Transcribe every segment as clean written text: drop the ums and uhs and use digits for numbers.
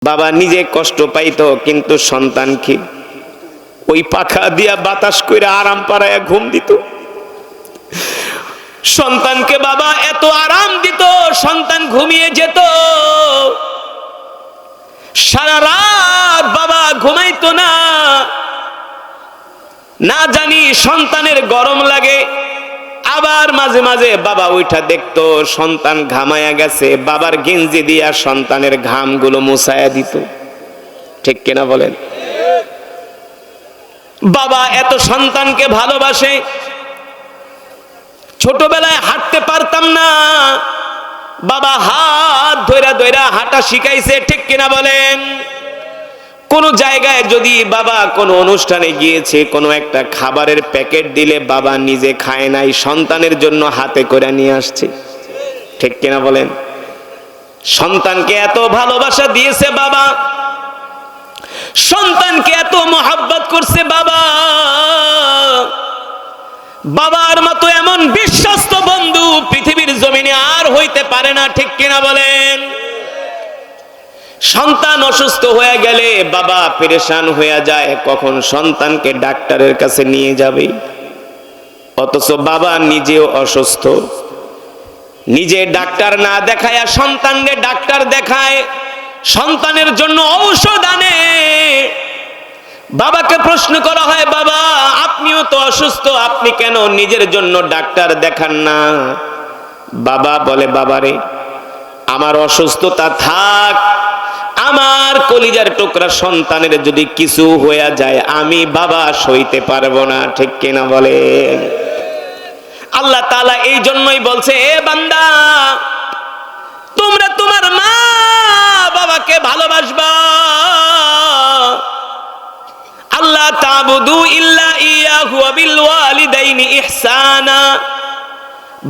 বাবা নিজে কষ্ট পাইতো, কিন্তু সন্তানকে ওই পাখা দিয়া বাতাস করে আরাম পাড়ায় ঘুম দিত। সন্তানকে বাবা এত আরাম দিত, সন্তান ঘুমিয়ে যেত। সারা রাত বাবা ঘুমাইতো না। না জানি সন্তানের গরম লাগে, আবার মাঝে মাঝে বাবা উঠা দেখতো সন্তান ঘামায়া গেছে, বাবার গেঞ্জি দিয়া সন্তানের ঘামগুলো মুছায়া দিত। ঠিক কিনা বলেন? বাবা এত সন্তানকে ভালোবাসে। ছোটবেলায় হাঁটতে পারতাম না, বাবা হাত ধইরা ধইরা হাঁটা শিখাইছে। ঠিক কিনা বলেন? কোন জায়গায় যদি বাবা কোনো অনুষ্ঠানে গিয়েছে, কোনো একটা খাবারের প্যাকেট দিলে বাবা নিজে খায় নাই, সন্তানের জন্য হাতে করে নিয়ে আসছে। ঠিক কিনা বলেন? সন্তানকে এত ভালোবাসা দিয়েছে বাবা, সন্তানকে এত মহব্বত করছে বাবা। বাবার মতো এমন বিশ্বস্ত বন্ধু পৃথিবীর জমিনে আর হইতে পারে না। ঠিক কিনা বলেন? সন্তান অসুস্থ হয়ে গেলে বাবা পেরেশান হয়ে যায়, কখন সন্তানকে ডাক্তারের কাছে নিয়ে যাবে। অথচ বাবা নিজেও অসুস্থ, নিজে ডাক্তার না দেখায় সন্তানকে ডাক্তার দেখায়, সন্তানের জন্য ঔষধ আনে। বাবাকে প্রশ্ন করা হয়, বাবা আপনিও তো অসুস্থ, আপনি কেন নিজের জন্য ডাক্তার দেখান না? বাবা বলে, বাবারে আমার অসুস্থতা থাক, আমার কলিজার টুকরা সন্তানের যদি কিছু হয়ে যায় আমি বাবা সইতে পারবো না। ঠিক কিনা বলেন? আল্লাহ তাআলা এই জন্যই বলছে, এ বান্দা তোমরা তোমার মা বাবাকে ভালোবাসবা। আল্লাহ তা'বুদু ইল্লা ইয়াহু ওয়া বিল ওয়ালিদাইনি ইহসানা।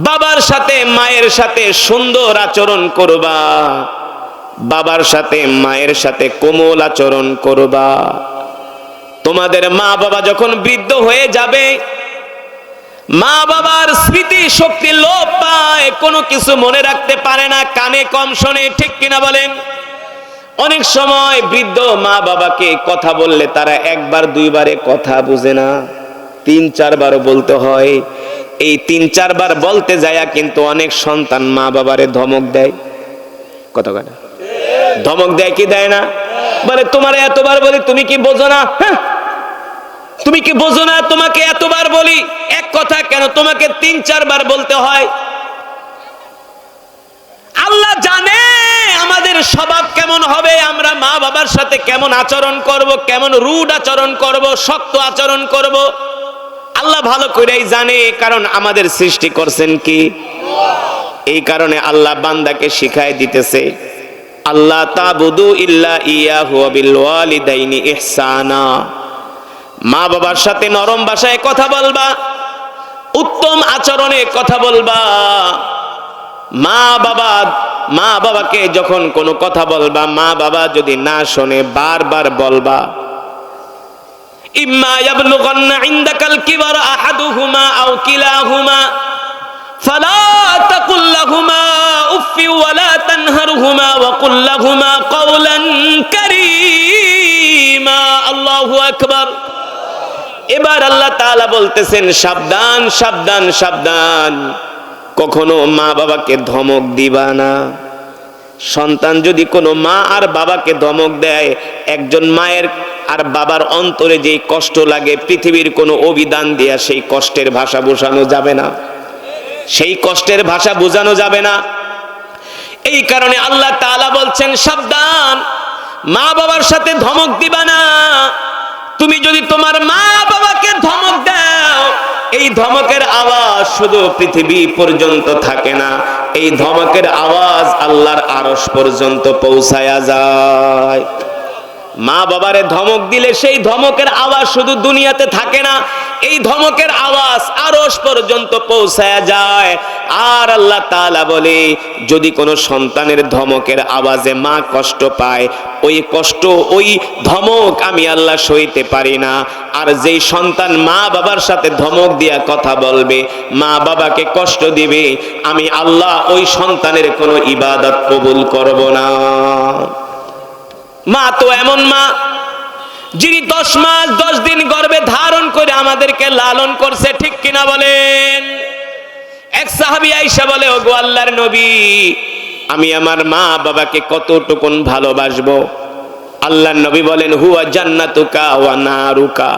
বাবার সাথে মায়ের সাথে সুন্দর আচরণ করবা, বাবার সাথে মায়ের সাথে কোমল আচরণ করবা। তোমাদের মা বাবা যখন বৃদ্ধ হয়ে যাবে, মা বাবার স্মৃতি শক্তি লোপ পায়, কোনো কিছু মনে রাখতে পারে না, কানে কম শোনে। ঠিক কিনা বলেন? অনেক সময় বৃদ্ধ মা বাবাকে কথা বললে তারা একবার দুইবারে কথা বুঝে না, 3-4 বার বলতে হয়। এই 3-4 বার বলতে যায়া কিন্তু অনেক সন্তান মা বাবারে ধমক দেয়। কত কথা ধমক দেয় কি দেয় না? বলে তোমার এতবার বলি তুমি কি বোঝো না? তুমি কি বোঝো না? তোমাকে এতবার বলি, এক কথা কেন তোমাকে 3-4 বার বলতে হয়? আল্লাহ জানে আমাদের স্বভাব কেমন হবে, আমরা মা বাবার সাথে কেমন আচরণ করব, কেমন রুড আচরণ করব, শক্ত আচরণ করব। আল্লাহ ভালো করেই জানে, কারণ আমাদের সৃষ্টি করছেন কি? এই কারণে আল্লাহ বান্দাকে শিখায় দিতেছে, আল্লাহ তা'বুদু ইল্লা ইয়াহু ওয়া বিল ওয়ালিদাইনি ইহসানা। মা বাবার সাথে নরম ভাষায় কথা বলবা, উত্তম আচরণে কথা বলবা। মা বাবাকে যখন কোনো কথা বলবা, মা বাবা যদি না শোনে বারবার বলবা, ইম্মা ইয়াবলুগান্না ইনদাকাল কিবারা আহাদুহুমা আও কিলাহুমা ফালা তাকুল লাহুমা উফফি ওয়া লা তানহারহুমা ওয়া কুল লাহুমা কাওলান কারীমা। আল্লাহু আকবার। এবার আল্লাহ তাআলা বলতেছেন, সাবধান সাবধান সাবধান, কখনো মা বাবাকে ধমক দিবা না। সন্তান যদি কোনো মা আর বাবাকে ধমক দেয়, একজন মায়ের আর বাবার অন্তরে যেই কষ্ট লাগে, পৃথিবীর কোনো অভিধান দিয়া সেই কষ্টের ভাষা বোঝানো যাবে না, সেই কষ্টের ভাষা বোঝানো যাবে না। এই কারণে আল্লাহ তাআলা বলছেন, সাবধান, মা বাবার সাথে ধমক দিবা না। তুমি যদি তোমার মা বাবাকে ধমক দাও, এই ধমকের আওয়াজ শুধু পৃথিবী পর্যন্ত থাকে না, এই ধমকের আওয়াজ আল্লাহর আরশ পর্যন্ত পৌঁছায়া যায়। মা বাবারে ধমক দিলে সেই ধমকের আওয়াজ শুধু দুনিয়াতে থাকে না, এই ধমকের আওয়াজ আরশ পর্যন্ত পৌঁছায়া যায়। আর আল্লাহ তাআলা বলে, যদি কোনো সন্তানের ধমকের আওয়াজে মা কষ্ট পায়, ওই কষ্ট, ওই ধমক আমি আল্লাহ সইতে পারি না। আর যেই সন্তান মা বাবার সাথে ধমক দিয়া কথা বলবে, মা বাবাকে কষ্ট দিবে, আমি আল্লাহ ওই সন্তানের কোনো ইবাদত কবুল করব না। মা তো এমন মা যিনি 10 মাস 10 দিন গর্ভে ধারণ করে আমাদেরকে লালন করছে, ঠিক কিনা বলেন? এক সাহাবী আয়েশা বলে, ওগো আল্লাহর নবী, আমি আমার মা বাবাকে কতটুকুন ভালোবাসবো? আল্লাহর নবী বলেন, হুয়া জান্নাতুকা ওয়া নারুকা।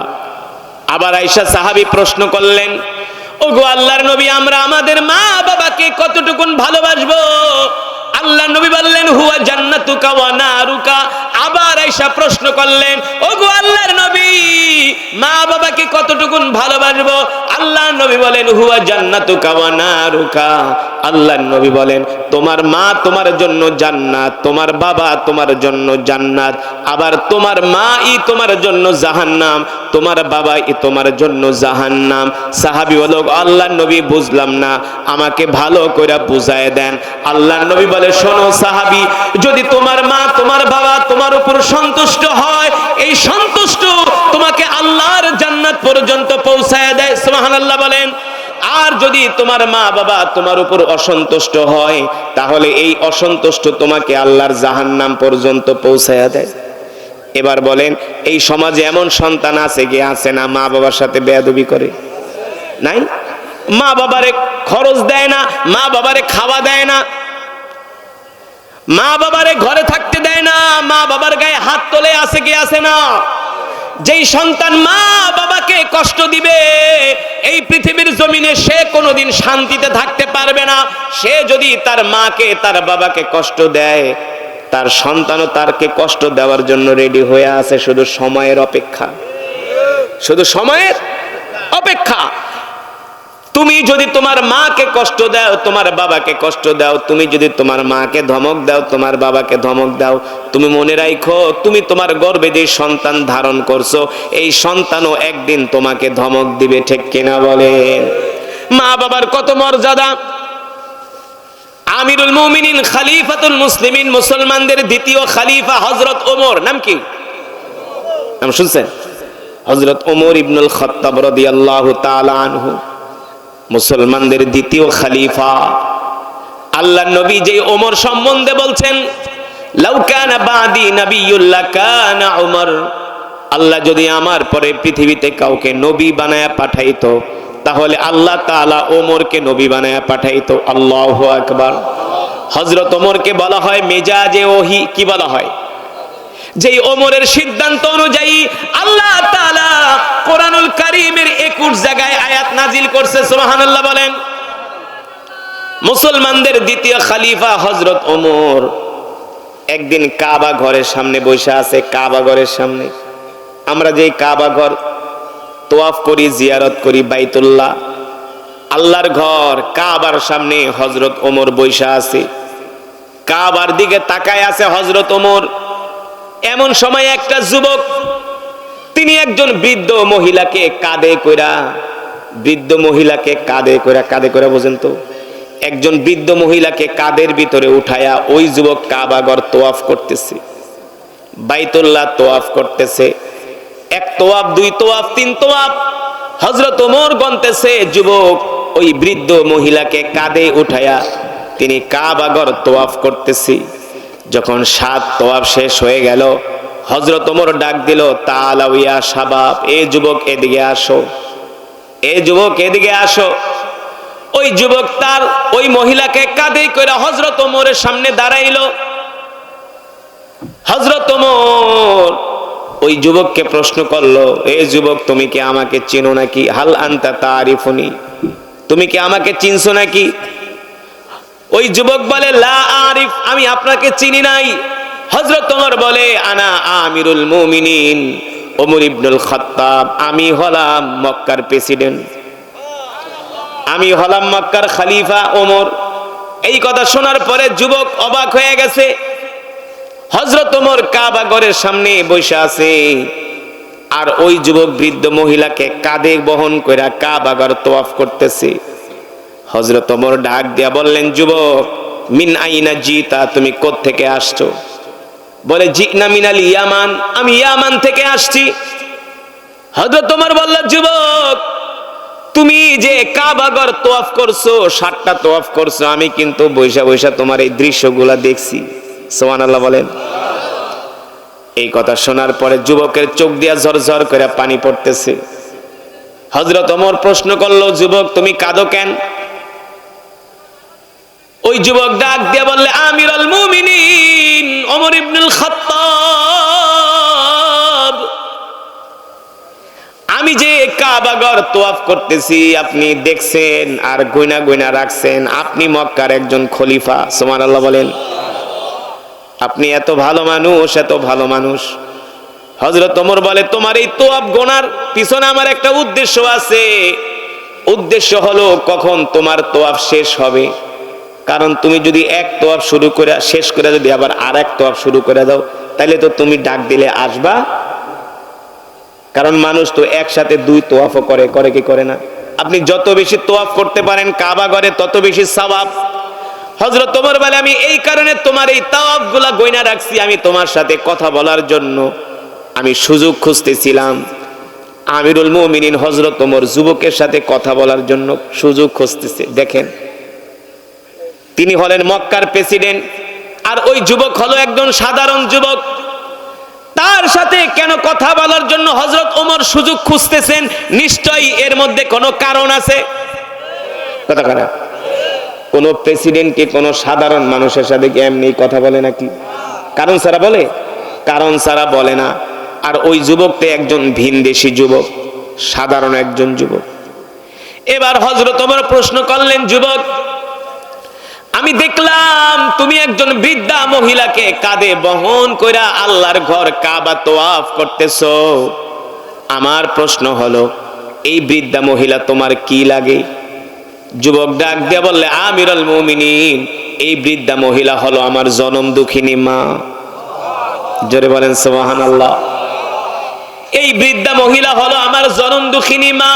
আবার আয়েশা সাহাবী প্রশ্ন করলেন, ওগো আল্লাহর নবী, আমরা আমাদের মা বাবাকে কতটুকুন ভালোবাসবো? আল্লাহর নবী বললেন, হুয়া জান্নাতুকা ওয়া নারুকা। আবার আয়েশা প্রশ্ন করলেন, ওগো আল্লাহর নবী, মা বাবাকে কতটুকুন ভালোবাসবো? আল্লাহর নবী বলেন, হুয়া জান্নাতুকা ওয়া নারুকা। আল্লাহর নবী বলেন, তোমার মা তোমার জন্য জান্নাত, তোমার বাবা তোমার জন্য জান্নাত, আবার তোমার মা ই তোমার জন্য জাহান্নাম, তোমার বাবা ই তোমার জন্য জাহান্নাম। সাহাবী বলে, আল্লাহর নবী, বুঝলাম না, আমাকে ভালো করে বুঝায় দেন। আল্লাহর নবী বলে, শোনো সাহাবী, যদি তোমার মা তোমার বাবা তোমার উপর সন্তুষ্ট হয়, এই সন্তুষ্ট তোমাকে আল্লাহর জান্নাত পর্যন্ত পৌঁছায় দেয়। সুবহানাল্লাহ বলেন। আর যদি তোমার মা বাবা তোমার উপর অসন্তুষ্ট হয়, তাহলে এই অসন্তুষ্ট তোমাকে আল্লাহর জাহান্নাম পর্যন্ত পৌঁছায়া দেয়। এবার বলেন, এই সমাজে এমন সন্তান আছে কি আছে না মা বাবার সাথে বেয়াদবি করে? নাই। মা বাবারে খরচ দেয় না, মা বাবারে খাওয়া দেয় না, মা বাবারে ঘরে থাকতে দেয় না, মা বাবার গায়ে হাত তোলে, আছে কি আছে না? যেই সন্তান মা বাবাকে কষ্ট দিবে, এই পৃথিবীর জমিনে সে কোনোদিন শান্তিতে থাকতে পারবে না। সে যদি তার মাকে তার বাবাকে কষ্ট দেয়, তার সন্তানও তারকে কষ্ট দেওয়ার জন্য রেডি হয়ে আছে, শুধু সময়ের অপেক্ষা, শুধু সময়ের অপেক্ষা। তুমি যদি তোমার মাকে কষ্ট দাও, তোমার বাবাকে কষ্ট দাও, তুমি যদি তোমার মাকে ধমক দাও, তোমার বাবাকে ধমক দাও, তুমি মনে রাখো, তুমি তোমার গর্ভে যে সন্তান ধারণ করছো, এই সন্তানও একদিন তোমাকে ধমক দিবে, ঠিক কিনা বলেন? মা বাবার কত মর্যাদা! আমিরুল মুমিনিন, খলিফাতুল মুসলিমিন, মুসলমানদের দ্বিতীয় খলিফা হযরত ওমর, নাম কি? নাম শুনছেন? হযরত ওমর ইবনুল খাত্তাব রাদিয়াল্লাহু তাআলা আনহু, মুসলমানদের দ্বিতীয় খলিফা। আল্লাহর নবী যে ওমর সম্বন্ধে বলছেন, লাউ কানা বাদি নাবিয়্যুল্লাহ কানা ওমর, আল্লাহ যদি আমার পরে পৃথিবীতে কাউকে নবী বানায়া পাঠাইতো, তাহলে আল্লাহ তাআলা ওমরকে নবী বানায়া পাঠাইতো। আল্লাহু আকবার। হযরত ওমরকে বলা হয় মেজাজে ওহী। কি বলা হয়? যেই ওমরের সিদ্ধান্ত অনুযায়ী আল্লাহ তাআলা কোরআনুল কারীমের 21 জায়গায় আয়াত নাজিল করছে। সুবহানাল্লাহ বলেন। মুসলমানদের দ্বিতীয় খলিফা হযরত ওমর একদিন কাবা ঘরের সামনে বসে আছে। কাবা ঘরের সামনে, আমরা যেই কাবা ঘর তোয়াফ করি, জিয়ারত করি, বাইতুল্লাহ, আল্লাহর ঘর, কাবার সামনে হযরত ওমর বসে আছে। কাবার দিকে তাকায় আছে হযরত ওমর। এমন সময় একটা যুবক, তিনি একজন বৃদ্ধ মহিলাকে কাঁধে কইরা, বৃদ্ধ মহিলাকে কাঁধে কইরা বোঝেন তো, একজন বৃদ্ধ মহিলাকে কাঁধের ভিতরে উঠায়া ওই যুবক কাবাঘর তোয়াফ করতেছে, বাইতুল্লাহ তোয়াফ করতেছে। 1 তোয়াফ, 2 তোয়াফ, 3 তোয়াফ হযরত ওমর গন্তেছে। যুবক ওই বৃদ্ধ মহিলাকে কাঁধে উঠায়া তিনি কাবাঘর তোয়াফ করতেছে। যখন 7 তোয়াফ শেষ হয়ে গেল, হযরত ওমর ডাক দিল, তাআলাউ ইয়া শাবাব, এ যুবক এদিকে আসো, এ যুবক এদিকে আসো। ওই যুবক তার ওই মহিলাকে কাঁধে করে হযরত ওমরের সামনে দাঁড়াইলো। হযরত ওমর ওই যুবককে প্রশ্ন করলো, এ যুবক, তুমি কি আমাকে চিনো নাকি? হাল আনতা তারিফুনি, তুমি কি আমাকে চিনছো নাকি? ওই যুবক বলে, লা আরিফ, আমি আপনাকে চিনি নাই। হযরত ওমর বলে, আনা আমিরুল মুমিনিন ওমর ইবনুল খাত্তাব, আমি হলাম মক্কার প্রেসিডেন্ট, আমি হলাম মক্কার খলিফা ওমর। এই কথা শোনার পরে যুবক অবাক হয়ে গেছে। হযরত ওমর কাবা ঘরের সামনে বসে আছে, আর ওই যুবক বৃদ্ধ মহিলাকে কাঁধে বহন করে কাবা ঘর তোয়াফ করতেছে। হযরত ওমর ডাক দিয়া বললেন, যুবক, মিন আইনা জিতা, তুমি কোত্থেকে আসছো? বলে, জিনা মিনাল ইয়ামান, আমি ইয়ামান থেকে আসছি। হযরত ওমর বলল, যুবক, তুমি যে কাবা ঘর তোয়াফ করছো, 7টা তোয়াফ করছো, আমি কিন্তু বৈশা বৈশা তোমার এই দৃশ্যগুলা দেখছি। সুবহানাল্লাহ বলেন। এই কথা শোনার পরে যুবকের চোখ দিয়া ঝরঝর করে পানি পড়তেছে। হযরত ওমর প্রশ্ন করলো, যুবক তুমি কাঁদো কেন? ওই যুবক ডাক দিয়ে বললে, আমিরুল মুমিনিন ওমর ইবনুল খাত্তাব, আমি যে কাবা ঘর তওয়াফ করতেছি আপনি দেখছেন আর গয়না গয়না রাখছেন, আপনি মক্কার একজন খলিফা, সুবহানাল্লাহ বলেন। আপনি এত ভালো মানুষ, এত ভালো মানুষ। হযরত ওমর বলে, তোমার এই তওয়াফ গোনার পিছনে আমার একটা উদ্দেশ্য আছে। উদ্দেশ্য হলো কখন তোমার তওয়াফ শেষ হবে, কারণ তুমি যদি এক তওয়াফ শুরু করে শেষ করে যদি আবার আরেক তওয়াফ শুরু করে দাও, তাহলে তো তুমি ডাক দিলে আসবা। কারণ মানুষ তো একসাথে দুই তওয়াফও করে, করে কি করে না? আপনি যত বেশি তওয়াফ করতে পারেন কাবা ঘরে তত বেশি সওয়াব। হযরত ওমর বলে, আমি এই কারণে তোমার এই তাওয়াফগুলা গয়না রাখছি, আমি তোমার সাথে কথা বলার জন্য আমি সুযোগ খুঁজতেছিলাম। আমিরুল মুমিনিন হযরত ওমর যুবকের সাথে কথা বলার জন্য সুযোগ খুঁজতেছে। দেখেন, তিনি হলেন মক্কার প্রেসিডেন্ট, আর ওই যুবক হলো একজন সাধারণ যুবক। তার সাথে কেন কথা বলার জন্য হযরত ওমর সুযোগ খুঁজতেছেন? নিশ্চয়ই এর মধ্যে কোনো কারণ আছে। কথা বলে, কোন প্রেসিডেন্ট কি কোন সাধারণ মানুষের সাথে কি এমনি কথা বলে নাকি? কারণ ছাড়া বলে? কারণ ছাড়া বলে না। আর ওই যুবকটা একজন ভিনদেশী যুবক, সাধারণ একজন যুবক। এবার হযরত ওমর প্রশ্ন করলেন, যুবক আমি দেখলাম তুমি একজন বৃদ্ধা মহিলাকে কাঁধে বহন কইরা আল্লাহর ঘর কাবা তওয়াফ করতেছো। আমার প্রশ্ন হলো, এই বৃদ্ধা মহিলা তোমার কি লাগে? যুবক ডাক দিয়ে বললে, আমিরুল মুমিনিন, এই বৃদ্ধা মহিলা হলো আমার জনম দুঃখিনী মা। জোরে বলেন সুবহানাল্লাহ। এই বৃদ্ধা মহিলা হলো আমার জনম দুঃখিনী মা।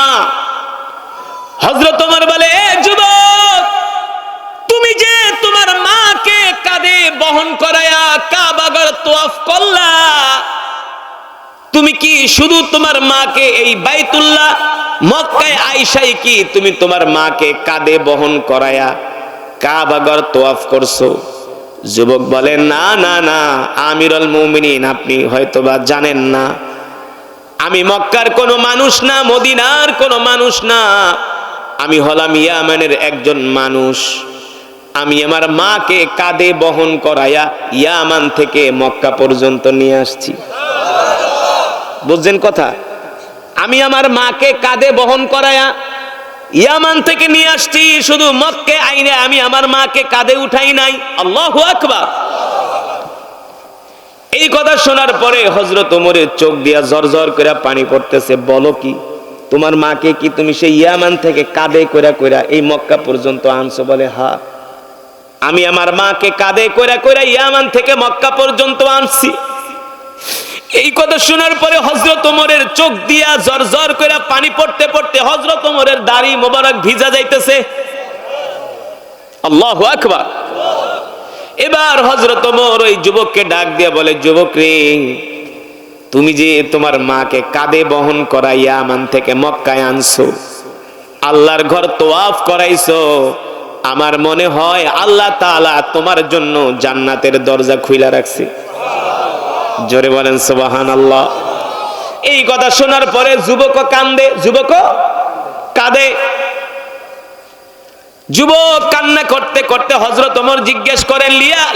হযরত ওমর বলে, এ যুবক, তুমি যে তোমার মাকে কাঁধে বহন করায়া কাবা ঘর তওয়াফ করলা, তুমি কি শুধু তোমার মাকে এই বাইতুল্লাহ মক্কায় আইসাই কি তুমি তোমার মাকে কাঁধে বহন করায়া কাবা ঘর তওয়াফ করছো? যুবক বলে, না না না আমিরুল মুমিনিন, আপনি হয়তোবা জানেন না, আমি মক্কার কোনো মানুষ না, মদিনার কোনো মানুষ না, আমি হলাম ইয়ামানের একজন মানুষ। আমি আমার মাকে কাঁধে বহন করায়া ইয়ামান থেকে মক্কা পর্যন্ত নিয়ে আসছি। বুঝছেন কথা? আমি আমার মাকে কাঁধে বহন করায়া ইয়ামান থেকে নিয়ে আসছি, শুধু মক্কা আইনে আমি আমার মাকে কাঁধে উঠাই নাই। আল্লাহু আকবার। এই কথা শোনার পরে হযরত ওমরের চোখ দিয়া ঝরঝর করে পানি পড়তেছে। বলো কি, তোমার মাকে কি তুমি সেই ইয়ামান থেকে কাঁধে কইরা কইরা এই মক্কা পর্যন্ত আনছো? বলে, হ্যাঁ, আমি আমার মাকে কাঁধে কইরা কইরা ইয়ামান থেকে মক্কা পর্যন্ত আনছি। এই কথা শোনার পরে হযরত ওমরের চোখ দিয়া ঝরঝর করে পানি পড়তে পড়তে হযরত ওমরের দাড়ি মোবারক ভিজা যাইতেছে। আল্লাহু আকবার। এবার হযরত ওমর ওই যুবককে ডাক দিয়ে বলে, যুবক রে, তুমি যে তোমার মাকে কাঁধে বহন করা ইয়ামান থেকে মক্কায় আনছো, আল্লাহর ঘর তওয়াফ করাইছো, আমার মনে হয় আল্লাহ তাআলা তোমার জন্য জান্নাতের দরজা খুইলা রাখছে। জোরে বলেন সুবহানাল্লাহ। এই কথা শোনার পরে যুবক কান্দে, যুবক কাঁদে। যুবক কান্না করতে করতে হযরত ওমর জিজ্ঞেস করেন,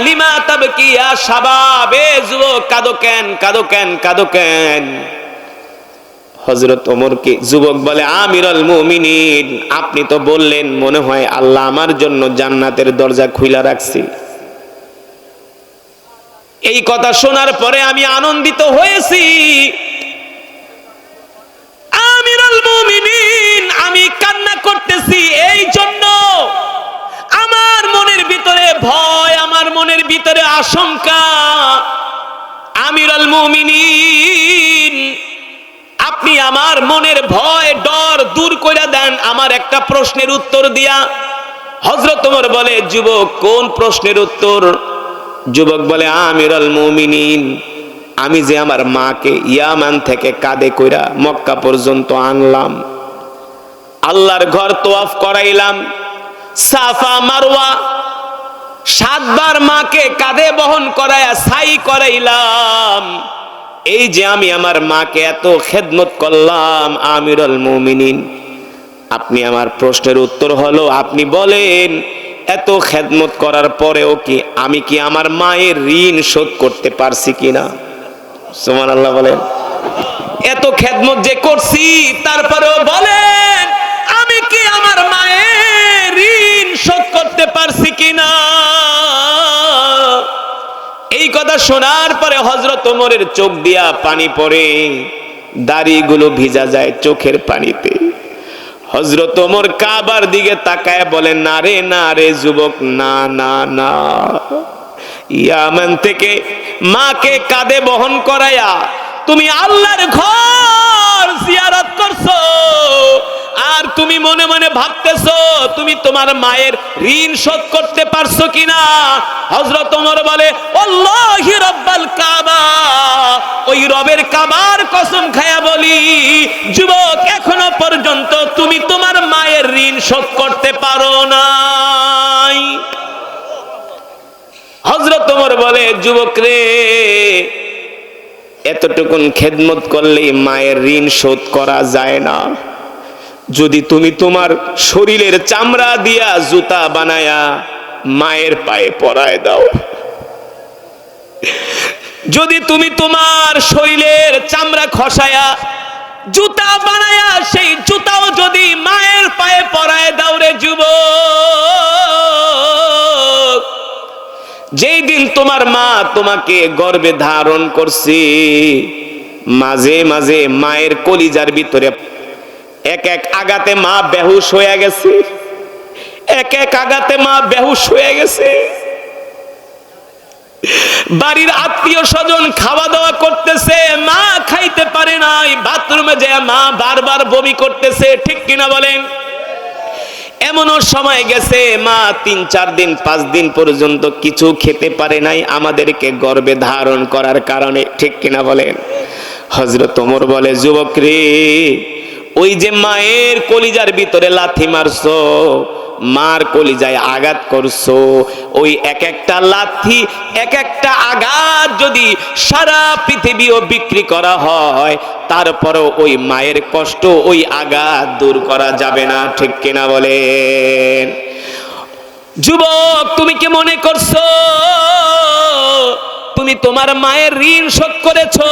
লিমা তাবকি ইয়া শাবাব, এ যুবক কাঁদো কেন, কাঁদো কেন, কাঁদো কেন? হযরত ওমরকে যুবক বলে, আমিরুল মুমিনিন, আপনি তো বললেন মনে হয় আল্লাহ আমার জন্য জান্নাতের দরজা খুইলা রাখছে। এই কথা শোনার পরে আমি আনন্দিত হয়েছি। আমিরুল মুমিনিন, আমি কান্না করতেছি এই জন্য আমার মনের ভিতরে ভয়, আমার মনের ভিতরে আশঙ্কা। আমিরুল মুমিনিন, আপনি আমার মনের ভয় ডর দূর করে দেন আমার একটা প্রশ্নের উত্তর দিয়া। হযরত ওমর বলে, যুবক কোন প্রশ্নের উত্তর? যুবক বলে, আমিরুল মুমিনিন, আমি যে আমার মাকে ইয়ামান থেকে কাঁধে কইরা মক্কা পর্যন্ত আনলাম, আল্লাহর ঘর তওয়াফ করাইলাম, সাফা মারওয়া 7 বার মাকে কাঁধে বহন করায়া সাই করাইলাম, এই যে আমি আমার মাকে এত খেদমত করলাম আমিরুল মুমিনিন, আপনি আমার প্রশ্নের উত্তর হলো আপনি বলেন এত খেদমত করার পরেও কি আমি কি আমার মায়ের ঋণ শোধ করতে পারছি কিনা? সুবহানাল্লাহ বলেন। এত খেদমত যে করছি তারপরেও বলেন আমি কি আমার মায়ের ঋণ শোধ করতে পারছি কিনা? এই কথা শোনার পরে হযরত ওমরের চোখ দিয়া পানি পড়ে, দাড়িগুলো ভিজা যায় চোখের পানিতে। হযরত ওমর কাবার দিকে তাকায় বলেন না রে যুবক, না না না, ইয়ামান থেকে মাকে কাঁধে বহন করায়া তুমি আল্লাহর ঘর জিয়ারত করছো, আর তুমি মনে মনে ভাবতেছো তুমি তোমার মায়ের ঋণ শোধ করতে পারছো কিনা। হযরত ওমর বলে আল্লাহি রাব্বাল কাবা, ওই রবের কাবার কসম খায়া বলি যুবক এখনো পর্যন্ত তুমি তোমার মায়ের ঋণ শোধ করতে পারো নাই। হযরত ওমর বলে যুবক রে, এতটুকুন খেদমত করলেই মায়ের ঋণ শোধ করা যায় না। যদি তুমি তোমার শরীরের চামড়া দিয়া জুতা বানায়া মায়ের পায়ে পরায় দাও, যদি তুমি তোমার শরীরের চামড়া খসায়া জুতা বানায়া সেই জুতাও যদি মায়ের পায়ে পরায় দাও রে যুবক, যেই দিন তোমার মা তোমাকে গর্ভে ধারণ করছে মাঝে মাঝে মায়ের কলিজার ভিতরে এক এক আঘাতে মা বেহুশ হয়ে গেছে, এক এক আঘাতে মা বেহুশ হয়ে গেছে। বাড়ির আত্মীয় স্বজন খাওয়া দাওয়া করতেছে, মা খাইতে পারে নাই, বাথরুমে যায় মা বারবার বমি করতেছে, ঠিক কিনা বলেন? এমনও সময় গেছে মা 3-4 দিন 5 দিন পর্যন্ত কিছু খেতে পারে নাই আমাদেরকে গর্ভে ধারণ করার কারণে, ঠিক কিনা বলেন? হযরত ওমর বলে যুবক রে, ওই যে মায়ের কলিজার ভিতরে লাথি মারছো, মার কলিজায় আঘাত করছো, ওই এক একটা লাথি এক একটা আঘাত যদি সারা পৃথিবীও বিক্রি করা হয় তারপরও ওই মায়ের কষ্ট ওই আঘাত দূর করা যাবে না, ঠিক কিনা বলেন? যুবক তুমি কি মনে করছো তুমি তোমার মায়ের ঋণ শোধ করেছো?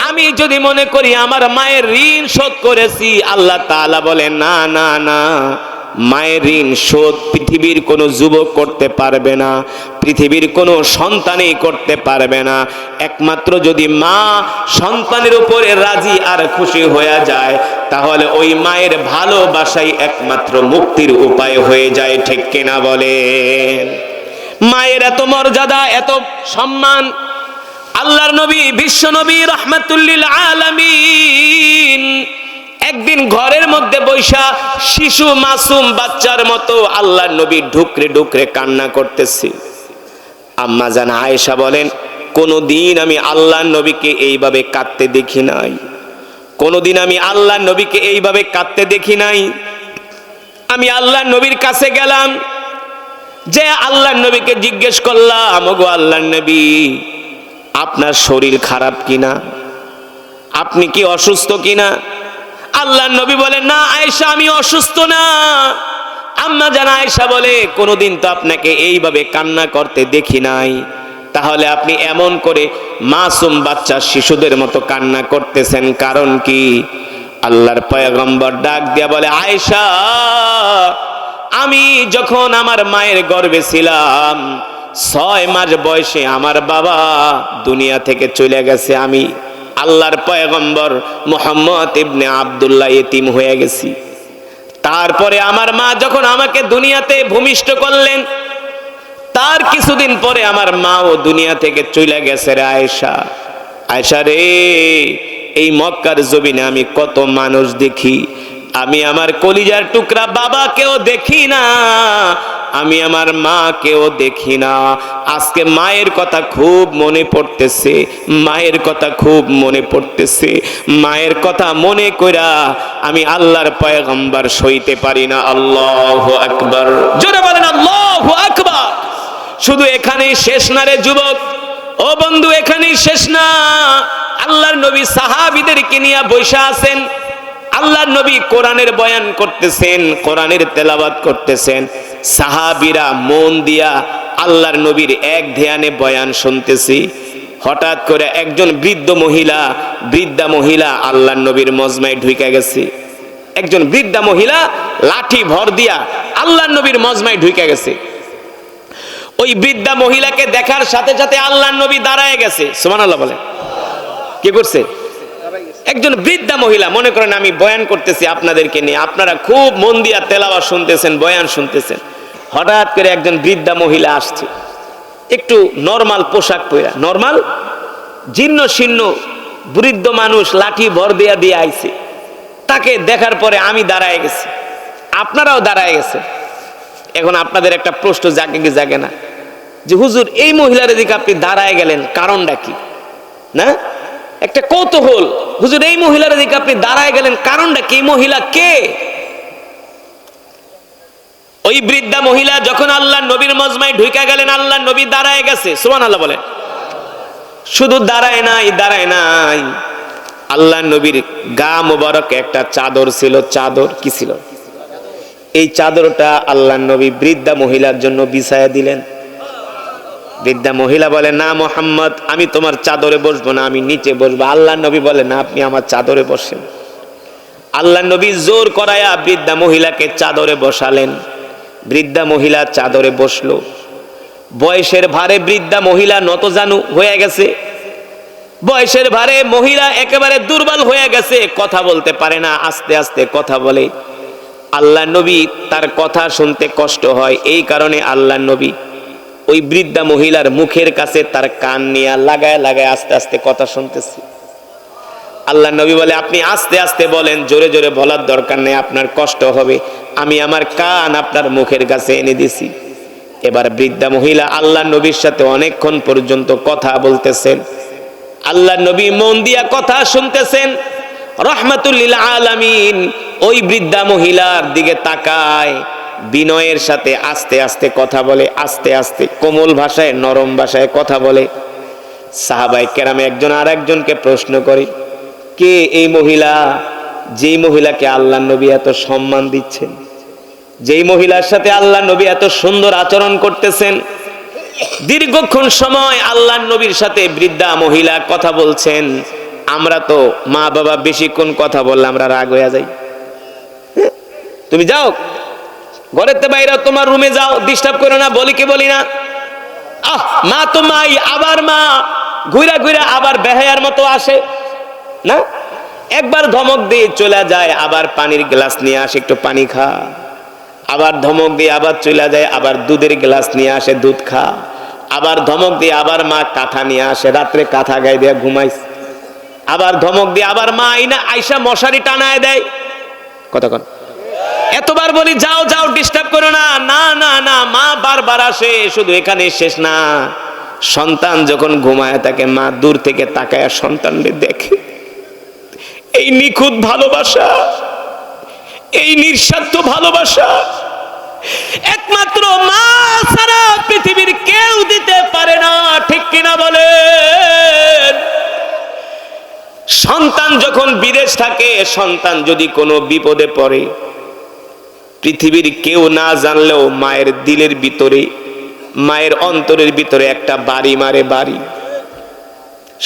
আমি যদি মনে করি আমার মায়ের ঋণ শোধ করেছি, আল্লাহ তাআলা বলে না না না, মায়ের ঋণ শোধ পৃথিবীর কোনো যুবক করতে পারবে না, পৃথিবীর কোনো সন্তানই করতে পারবে না। একমাত্র যদি মা সন্তানের উপরে রাজি আর খুশি হয়ে যায় তাহলে ওই মায়ের ভালোবাসাই একমাত্র মুক্তির উপায় হয়ে যায়, ঠিক কিনা বলেন? মায়ের এত মর্যাদা, এত সম্মান, আল্লাহর নবী বিশ্ব নবী রাহমাতুল লিল আলামিন একদিন ঘরের মধ্যে বৈশা শিশু মাসুম বাচ্চার মতো আল্লাহর নবী ঢুকরে ঢুকরে কান্না করতেছে। আম্মা জান আয়েশা বলেন কোনদিন আমি আল্লাহর নবীকে এইভাবে কাঁদতে দেখি নাই, কোনদিন আমি আল্লাহর নবীকে এইভাবে কাঁদতে দেখি নাই। আমি আল্লাহর নবীর কাছে গেলাম, যে আল্লাহর নবীকে জিজ্ঞেস করলাম, ওগো আল্লাহর নবী আপনার শরীর খারাপ কিনা, আপনি কি অসুস্থ কিনা? আল্লাহর নবী বলেন না আয়েশা আমি অসুস্থ না। আম্মা জান আয়েশা বলে কোনদিন তো আপনাকে এইভাবে কান্না করতে দেখি নাই, তাহলে আপনি এমন করে মাসুম বাচ্চা শিশুদের মতো কান্না করতেছেন কারণ কি? আল্লাহর পয়গম্বর ডাক দিয়া বলে আয়েশা আমি যখন আমার মায়ের গর্ভে ছিলাম 6 মাস বয়সে আমার বাবা দুনিয়া থেকে চলে গেছে, আমি আল্লাহর পয়গম্বর মুহাম্মদ ইবনে আব্দুল্লাহ ইতিম হয়ে গেছি। তারপরে আমার মা যখন আমাকে দুনিয়াতে ভূমিষ্ঠ করলেন তার কিছুদিন পরে আমার মাও দুনিয়া থেকে চলে গেছে রে আয়েশা। আয়েশা রে, এই মক্কার জমিনে আমি কত মানুষ দেখি, আমি আমার কলিজার টুকরা বাবাকেও দেখি না, আমি আমার মাকেও দেখি না। আজকে মায়ের কথা খুব মনে পড়তেছে, মায়ের কথা খুব মনে পড়তেছে। মায়ের কথা মনে কইরা আমি আল্লাহর পয়গম্বর সইতে পারি না। আল্লাহু আকবার, জোরে বলেন আল্লাহু আকবার। শুধু এখানেই শেষ না রে যুবক, ও বন্ধু এখানেই শেষ না। আল্লাহ নবী সাহাবীদেরকে নিয়ে বসে আছেন, আল্লাহর নবী কোরআনের বয়ান করতেছেন, কোরআনের তেলাওয়াত করতেছেন। সাহাবীরা মন দিয়া আল্লাহর নবীর এক ধ্যানে বয়ান শুনতেছি। হঠাৎ করে একজন বৃদ্ধা মহিলা আল্লাহর নবীর মজমায় ঢুকে গেছে। একজন বৃদ্ধা মহিলা লাঠি ভর দিয়া আল্লাহর নবীর মজমায় ঢুকে গেছে। ওই বৃদ্ধা মহিলাকে দেখার সাথে সাথে আল্লাহর নবী দাঁড়ায় গেছে। সুবহানাল্লাহ বলে। কি করছে? একজন বৃদ্ধা মহিলা, মনে করেন আমি বয়ান করতেছি আপনাদেরকে নিয়ে, আপনারা খুব মন দিয়া তেলাওয়াত শুনতেছেন, বয়ান শুনতেছেন। হঠাৎ করে একজন বৃদ্ধা মহিলা আসছে, একটু নরমাল পোশাক পরা, নরমাল জীর্ণ শীর্ণ বৃদ্ধ মানুষ, লাঠি ভর দিয়া দিয়ে আইছে। তাকে দেখার পরে আমি দাঁড়ায় গেছি, আপনারাও দাঁড়ায় গেছে। এখন আপনাদের একটা প্রশ্ন জাগে কি জাগে না, যে হুজুর এই মহিলার দিকে আপনি দাঁড়ায় গেলেন, কারণটা কি? না, একটা কৌতূহল, হুজুর এই মহিলার দিকে আপনি দাঁড়ায় গেলেন, কারণটা কি? এই মহিলা কে? ওই বৃদ্ধা মহিলা যখন আল্লাহর নবীর মজমায় ঢুকে গেলেন, আল্লাহর নবী দাঁড়ায় গেছে। সুবহানাল্লাহ বলেন। শুধু দাঁড়ায় নাই, আল্লাহর নবীর গা মোবারক একটা চাদর ছিল। চাদর কি ছিল? এই চাদরটা আল্লাহর নবী বৃদ্ধা মহিলার জন্য বিছায়া দিলেন। বৃদ্ধা মহিলা বলে, না মুহাম্মদ, আমি তোমার চাদরে বসবো না, আমি নিচে বসবো। আল্লাহর নবী বলে, না, আপনি আমার চাদরে বসেন। আল্লাহর নবী জোর করায়া বৃদ্ধা মহিলাকে চাদরে বসালেন। বৃদ্ধা মহিলা চাদরে বসলো। বয়সের ভারে বৃদ্ধা মহিলা নতজানু হয়ে গেছে। বয়সের ভারে মহিলা একেবারে দুর্বল হয়ে গেছে, কথা বলতে পারে না, আস্তে আস্তে কথা বলে। আল্লাহর নবী তার কথা শুনতে কষ্ট হয়, এই কারণে আল্লাহর নবী ওই বৃদ্ধা মহিলার মুখের কাছে তার কান নিয়ে লাগায় লাগায় আস্তে আস্তে কথা শুনতেছে। আল্লাহর নবী বলে, আপনি আস্তে আস্তে বলেন, জোরে জোরে বলার দরকার নেই, আপনার কষ্ট হবে, আমি আমার কান আপনার মুখের কাছে এনে দিছি। এবার বৃদ্ধা মহিলা আল্লাহর নবীর সাথে অনেকক্ষণ পর্যন্ত কথা বলতেছেন। আল্লাহর নবী মন দিয়া কথা শুনতেছেন। রাহমাতুল লিল আলামিন ওই বৃদ্ধা মহিলার দিকে তাকায়, বিনয়ের সাথে আস্তে আস্তে কথা বলে, আস্তে আস্তে কোমল ভাষায়, নরম ভাষায় কথা বলে। সাহাবায়ে কেরামে একজন আর একজনকে প্রশ্ন করে, কে এই মহিলা, যেই মহিলাকে আল্লাহর নবী এত সম্মান দিচ্ছেন, যেই মহিলার সাথে আল্লাহর নবী এত সুন্দর আচরণ করতেছেন? দীর্ঘক্ষণ সময় আল্লাহর নবীর সাথে বৃদ্ধা মহিলা কথা বলছেন। আমরা তো মা বাবা বেশিক্ষণ কথা বললে আমরা রাগ হয়ে যাই। তুমি যাও ঘরের বাইরে, তোমার রুমে যাও, ডিস্টার্ব করো না, বলি কি বলি না? মা তো মাই, আবার মা ঘুরা ঘুরা আবার বেহায়ার মতো আসে না, একবার ধমক দিয়ে চলে যায়, আবার পানির গ্লাস নিয়ে আসে, একটু পানি খা। আবার ধমক দিয়ে আবার চলে যায়, আবার দুধের গ্লাস নিয়ে আসে, দুধ খা। আবার ধমক দিয়ে আবার মা কাঁথা নিয়ে আসে, রাত্রে কাঁথা গায়ে দিয়ে ঘুমাইস। আবার ধমক দিয়ে আবার মা আইসা মশারি টানায় দেয়। কতক্ষণ এতবার বলি যাও যাও, ডিস্টার্ব করো না, না না না, মা বারবার আসে। শুধু এখানে শেষ না, সন্তান যখন ঘুমায় থাকে, মা দূর থেকে তাকায় সন্তানদের দেখে। এই নিখুঁত ভালোবাসা, এই নিঃস্বার্থ ভালোবাসা একমাত্র মা ছাড়া পৃথিবীর কেউ দিতে পারে না, ঠিক কিনা বলেন? সন্তান যখন বিদেশ থাকে, সন্তান যদি কোনো বিপদে পড়ে, পৃথিবীর কেউ না জানলেও মায়ের দিলের ভিতরে, মায়ের অন্তরের ভিতরে একটা বাড়ি মারে, বাড়ি।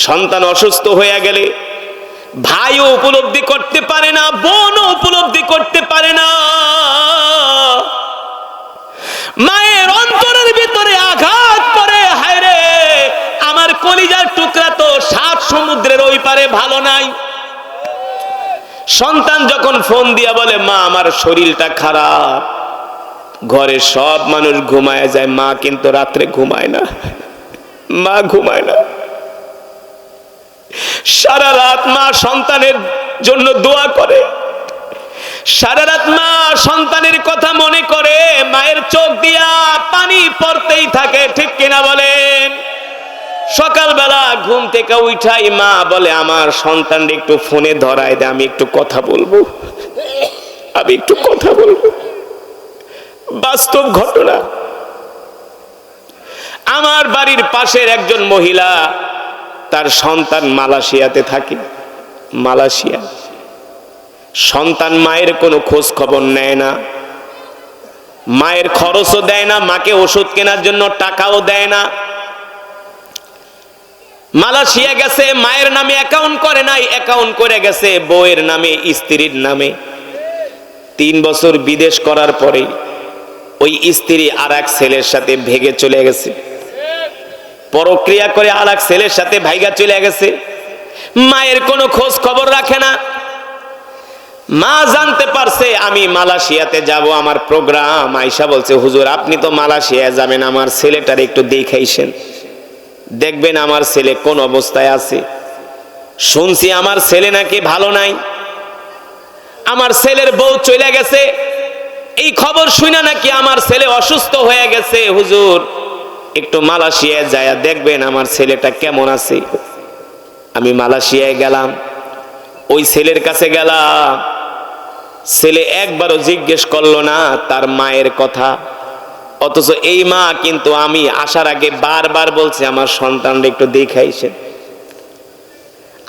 সন্তান অসুস্থ হয়ে গেলে ভাইও উপলব্ধি করতে পারে না, বোনও উপলব্ধি করতে পারে না। মায়ের অন্তরের ভিতরে আঘাত করে, হায় রে আমার কলিজার টুকরা তো 7 সমুদ্রের ওই পারে ভালো নাই। সন্তান যখন ফোন দিয়া বলে, মা আমার শরীরটা খারাপ, ঘরে সব মানুষ ঘুমায় যায়, মা কিন্তু রাত্রে ঘুমায় না, মা ঘুমায় না। সারা রাত মা সন্তানের জন্য দোয়া করে, সারা রাত মা সন্তানের কথা মনে করে, মায়ের চোখ দিয়া পানি পড়তেই থাকে, ঠিক কিনা বলেন? সকালবেলা ঘুম থেকে উঠাই মা বলে, আমার সন্তানকে একটু ফোনে ধরায় দে, আমি একটু কথা বলবো, আমি একটু কথা বলবো। বাস্তব ঘটনা। আমার বাড়ির পাশের একজন মহিলা তার সন্তান মালয়েশিয়াতে থাকে। মালয়েশিয়া। সন্তান মায়ের কোনো খোঁজ খবর নেয় না, মায়ের খরচও দেয় না, মাকে ওষুধ কেনার জন্য টাকাও দেয় না। মালয়েশিয়া গেছে, মায়ের নামে অ্যাকাউন্ট করে নাই, অ্যাকাউন্ট করে গেছে বউয়ের নামে, স্ত্রীর নামে। 3 বছর বিদেশ করার পরে ওই স্ত্রী আর এক ছেলের সাথে ভেগে চলে গেছে, পরক্রিয়া করে আর এক ছেলের সাথে ভাইগা চলে গেছে। মায়ের কোনো খোঁজ খবর রাখে না। মা জানতে পারছে আমি মালয়েশিয়াতে যাব, আমার প্রোগ্রাম। আয়েশা বলছে, হুজুর আপনি তো মালয়েশিয়া যাবেন, আমার ছেলেটার একটু দেখাইছেন, দেখবেন আমার ছেলে কোন অবস্থায় আছে। শুনছি আমার ছেলে নাকি ভালো নাই, আমার ছেলের বউ চলে গেছে, এই খবর শুনে নাকি আমার ছেলে অসুস্থ হয়ে গেছে। হুজুর একটু মালয়েশিয়ায় যায় দেখবেন আমার ছেলেটা কেমন আছে। আমি মালয়েশিয়ায় গেলাম, ওই ছেলের কাছে গেলাম। ছেলে একবারও জিজ্ঞেস করলো না তার মায়ের কথা, অথচ এই মা কিন্তু আমি আসার আগে বারবার বলছে আমার সন্তানটা একটু দেখাইছেন।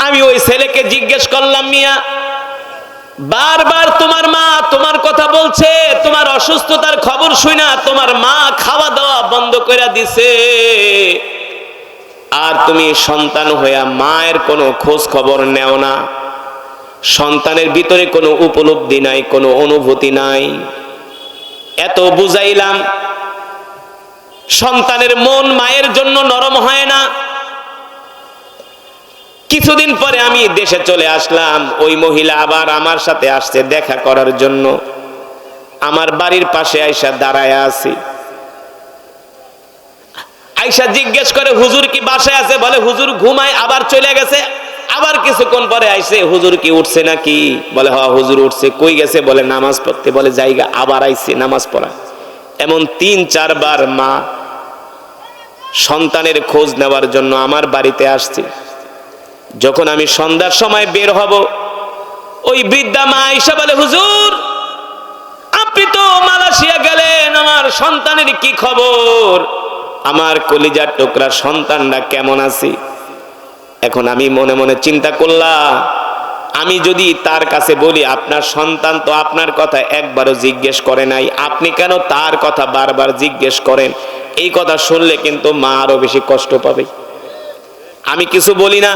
আমি ওই ছেলেকে জিজ্ঞেস করলাম, মিয়া বারবার তোমার মা তোমার কথা বলছে, তোমার অসুস্থতার খবর শুনা তোমার মা খাওয়া দাওয়া বন্ধ করে দিছে, আর তুমি সন্তান হইয়া মায়ের কোনো খোঁজ খবর নেও না, সন্তানের ভিতরে কোনো উপলব্ধি নাই, কোনো অনুভূতি নাই। এত বুঝাইলাম, সন্তানের মন মায়ের জন্য নরম হয় না। কিছুদিন পরে আমি দেশে চলে আসলাম, ওই মহিলা আবার আমার সাথে আসছে দেখা করার জন্য। আমার বাড়ির পাশে আয়েশা দাঁড়ায় আছি। আয়েশা জিজ্ঞেস করে, হুজুর কি বাসায় আছে? বলে হুজুর ঘুমায়, আবার চলে গেছে। আবার কিছুক্ষণ পরে আইছে, হুজুর কি উঠছে নাকি? বলে হ্যাঁ হুজুর উঠছে। কই গেছে? বলে নামাজ পড়তে। বলে জায়গা, আবার আইছে নামাজ পড়া। এমন 3-4 বার মা সন্তানের খোঁজ নেওয়ার জন্য আমার বাড়িতে আসছে। যখন আমি সন্ধ্যার সময় বের হব, ওই বৃদ্ধা মা আয়েশা বলে, হুজুর আপনি তো মালয়েশিয়া গেলেন, আমার সন্তানের কি খবর? আমার কলিজার টুকরা সন্তানটা কেমন আছে? এখন আমি মনে মনে চিন্তা করলাম, আমি যদি তার কাছে বলি আপনার সন্তান তো আপনার কথা একবারও জিজ্ঞেস করে নাই, আপনি কেন তার কথা বারবার জিজ্ঞেস করেন? এই কথা শুনলে কিন্তু মা আরো বেশি কষ্ট পাবে। আমি কিছু বলি না।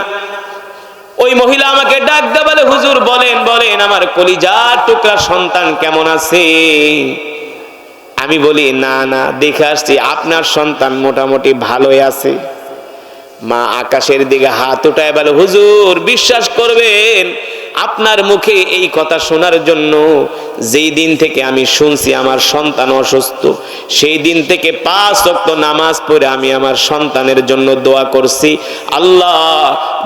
ওই মহিলা আমাকে ডাক দেয়, বলে হুজুর বলেন বলেন আমার কলিজার টুকরা সন্তান কেমন আছে? আমি বলি না না, দেখে আসছি আপনার সন্তান মোটামুটি ভালোই আছে। মা আকাশের দিকে হাত উঠায় বলে, হুজুর বিশ্বাস করবেন, আপনার মুখে এই কথা শোনার জন্য যেই দিন থেকে আমি শুনছি আমার সন্তান অসুস্থ, সেই দিন থেকে 5 ওয়াক্ত নামাজ পড়ে আমি আমার সন্তানের জন্য দোয়া করছি, আল্লাহ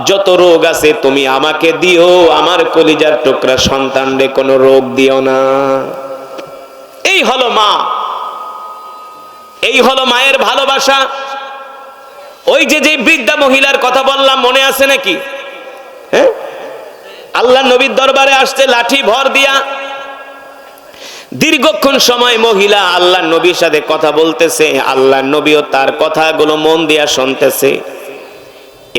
যত রোগ আছে তুমি আমাকে দিও, আমার কলিজার টুকরা সন্তানরে কোনো রোগ দিও না। এই হলো মা, এই হলো মায়ের ভালোবাসা। ওই যে বৃদ্ধা মহিলার কথা বললাম, মনে আছে নাকি? হ্যাঁ, আল্লাহ নবীর দরবারে আসছে লাঠি ভর দিয়া। দীর্ঘক্ষণ সময় মহিলা আল্লাহ নবীর সাথে কথা বলতেছে, আল্লাহ নবীও তার কথাগুলো মন দিয়া শুনতেছে।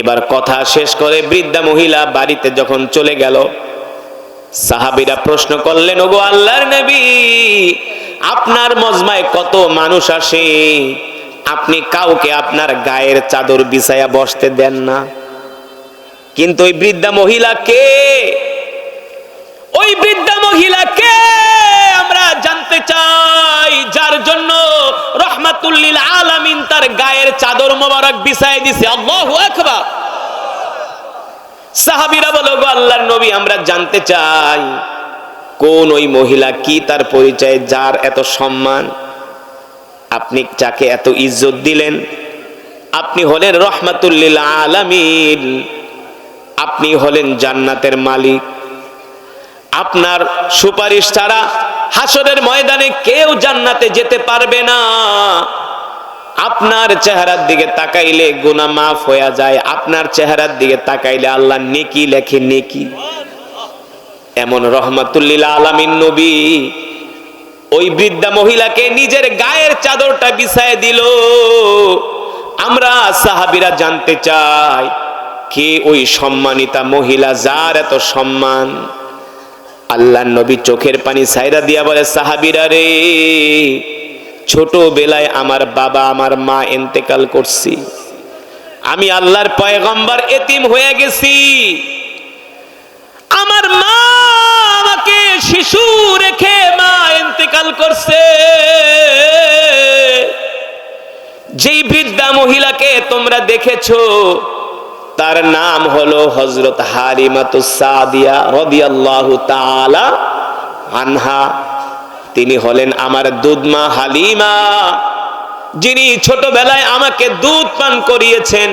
এবার কথা শেষ করে বৃদ্ধা মহিলা বাড়িতে যখন চলে গেল, সাহাবীরা প্রশ্ন করলেন, ওগো আল্লাহর নবী, আপনার মজমায় কত মানুষ আসে, আপনি কাউকে আপনার গায়ের চাদর বিছায়া বসতে দেন না, কিন্তু ওই বৃদ্ধা মহিলা কে? ওই বৃদ্ধা মহিলা কে আমরা জানতে চাই, যার জন্য রাহমাতুল লিল আলামিন তার গায়ের চাদর মোবারক বিছায় দিয়েছে। আল্লাহু আকবার। সাহাবীরা বলে, গো আল্লাহর নবী আমরা জানতে চাই কোন ওই মহিলা, কি তার পরিচয়, যার এত সম্মান, আপনি যাকে এত ইজ্জত দিলেন, আপনি হলেন রাহমাতুল লিল আলামিন, আপনি হলেন জান্নাতের মালিক, আপনার সুপারিশ ছাড়া হাসরের ময়দানে কেউ জান্নাতে যেতে পারবে না, আপনার চেহারার দিকে তাকাইলে গুনাহ মাফ হয়ে যায়, আপনার চেহারার দিকে তাকাইলে আল্লাহ নেকি লেখে নেকি। এমন রাহমাতুল লিল আলামিন নবী ওই বৃদ্ধা মহিলাকে নিজের গায়ের চাদরটা বিছায় দিল। আমরা সাহাবীরা জানতে চাই কে ওই সম্মানিতা মহিলা যার এত সম্মান? আল্লাহর নবী চোখের পানি ছাইরা দিয়া বলে, সাহাবীরা রে, ছোটবেলায় আমার বাবা আমার মা ইন্তেকাল করছি, আমি আল্লাহর পয়গম্বর এতিম হয়ে গেছি, আমার মা আমাকে শিশু রেখে মা ইন্তেকাল করছে। যেই বৃদ্ধা মহিলাকে তোমরা দেখেছো তার নাম হলো হযরত হালিমাতুস সাদিয়া রাদিয়াল্লাহু তাআলা আনহা। তিনি হলেন আমার দুধমা হালিমা, যিনি ছোটবেলায় আমাকে দুধ পান করিয়েছেন,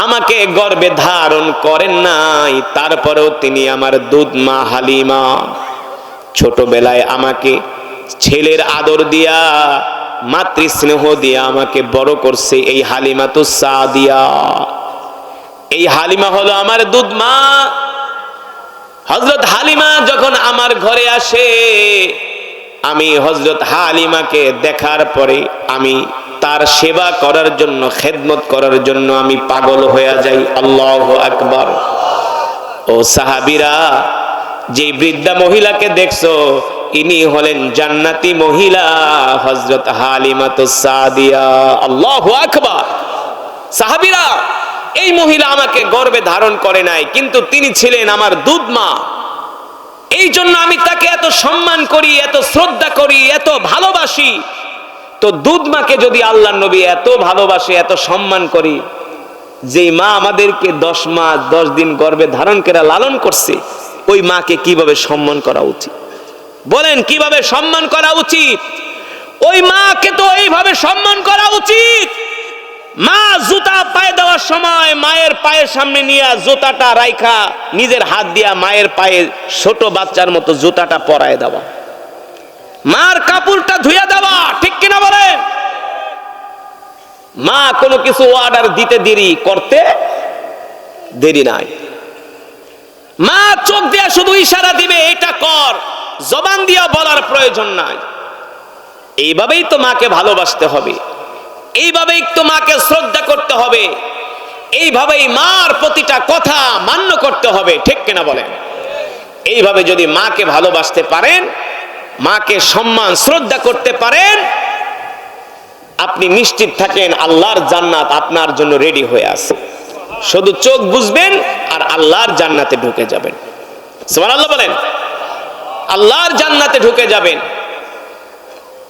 আমাকে গর্ভে ধারণ করেন নাই, তারপরেও তিনি আমার দুধমা হালিমা। ছোটবেলায় আমাকে ছেলের আদর দিয়া, মাতৃস্নেহ দিয়া আমাকে বড় করছে এই হালিমাতুস সাদিয়া। এই হালিমা হলো আমার দুধমা। হযরত হালিমা যখন আমার ঘরে আসে, আমি হযরত হালিমাকে দেখার পরে আমি তার সেবা করার জন্য, খেদমত করার জন্য আমি পাগল হয়ে যাই। আল্লাহু আকবার। ও সাহাবীরা, যে বৃদ্ধা মহিলাকে দেখছো ইনি হলেন জান্নাতি মহিলা হযরত হালিমাতুস সাদিয়া। আল্লাহু আকবার। সাহাবীরা, এই মহিলা আমাকে গর্ভে ধারণ করে নাই, কিন্তু তিনি ছিলেন আমার দুধমা। এই জন্য আমি তাকে এত সম্মান করি, এত শ্রদ্ধা করি, এত ভালোবাসি। তো দুধমাকে যদি আল্লাহর নবী এত ভালোবাসে, এত সম্মান করি, যেই মা আমাদেরকে 10 মাস 10 দিন গর্ভে ধারণ করে লালন করছে, ওই মাকে কিভাবে সম্মান করা উচিত? বলেন, কিভাবে সম্মান করা উচিত? ওই মাকে তো এইভাবে সম্মান করা উচিত। মা জুতা পায়ে দেওয়ার সময় মায়ের পায়ের সামনে নিয়ে জুতাটা রাইখা নিজের হাত দিয়া মায়ের পায়ে ছোট বাচ্চার মতো জুতাটা পরায় দেওয়া, মার কাপড়টা ধুইয়া দেওয়া, ঠিক কিনা বলেন? মা কোনো কিছু অর্ডার দিতে দেরি করতে দেরি নাই। মা চোখ দিয়া শুধু ইশারা দিবে, এটা কর, জবান দিয়া বলার প্রয়োজন নাই। এইভাবেই তো মাকে ভালোবাসতে হবে, এইভাবেই তো মাকে শ্রদ্ধা করতে হবে, এইভাবেই মার প্রতিটা কথা মান্য করতে হবে, ঠিক কিনা বলেন? এইভাবে যদি মাকে ভালোবাসতে পারেন, মাকে সম্মান শ্রদ্ধা করতে পারেন, আপনি নিশ্চিত থাকেন আল্লাহর জান্নাত আপনার জন্য রেডি হয়ে আছে। শুধু চোখ বুঝবেন আর আল্লাহর জান্নাতে ঢুকে যাবেন। সুবহানাল্লাহ বলেন, আল্লাহর জান্নাতে ঢুকে যাবেন।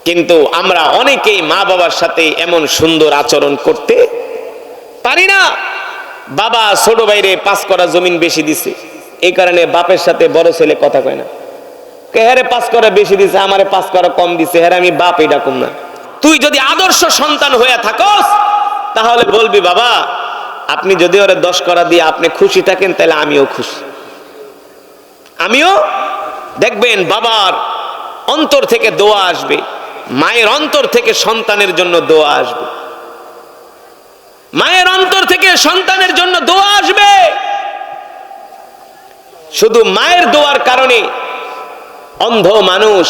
কিন্তু আমরা অনেকেই মা বাবার সাথে এমন সুন্দর আচরণ করতে পারি না। বাবা ছোট ভাইরে 5 করা জমিন বেশি দিছে, এই কারণে বাপের সাথে বড় ছেলে কথা কয় না। হেরে 5 করা বেশি দিছে, আমারে 5 করা কম দিছে, হেরে আমি বাপ এটা কম না। তুই যদি আদর্শ সন্তান হয়ে থাকস, তাহলে বলবি, বাবা আপনি যদি ওরে 10 করা দিয়ে আপনি খুশি থাকেন, তাহলে আমিও খুশি। আমিও দেখবেন বাবার অন্তর থেকে দোয়া আসবে, মায়ের অন্তর থেকে সন্তানের জন্য দোয়া আসবে, মায়ের অন্তর থেকে সন্তানের জন্য দোয়া আসবে। শুধু মায়ের দোয়ার কারণে অন্ধ মানুষ,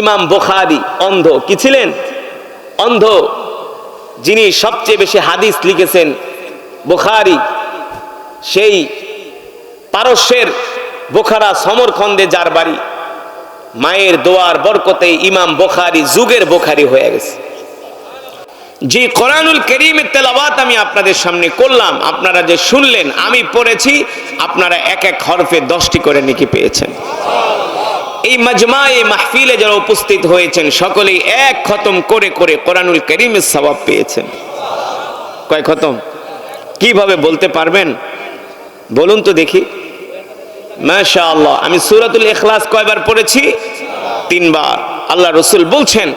ইমাম বুখারী অন্ধ কি ছিলেন? অন্ধ, যিনি সবচেয়ে বেশি হাদিস লিখেছেন বুখারী, সেই পারস্যের বুখারা সমরখন্দে যার বাড়ি, মায়ের দোয়ার বরকতে ইমাম বুখারী যুগের বুখারী হয়ে গেছে। যে কোরআনুল কারীমের তেলাওয়াত আমি আপনাদের সামনে করলাম, আপনারা যে শুনলেন, আমি পড়েছি, আপনারা এক এক হরফে 10টি করে নেকি পেয়েছেন। এই মাজমায়ে মাহফিলে যারা উপস্থিত হয়েছেন সকলেই এক খতম করে করে কোরআনুল কারীমের সওয়াব পেয়েছেন। কয় খতম? কিভাবে বলতে পারবেন? বলুন তো দেখি। মাশাআল্লাহ। আমি সূরাতুল ইখলাস কয়বার পড়েছি? 3 বার। আল্লাহ রাসূল বলছেন,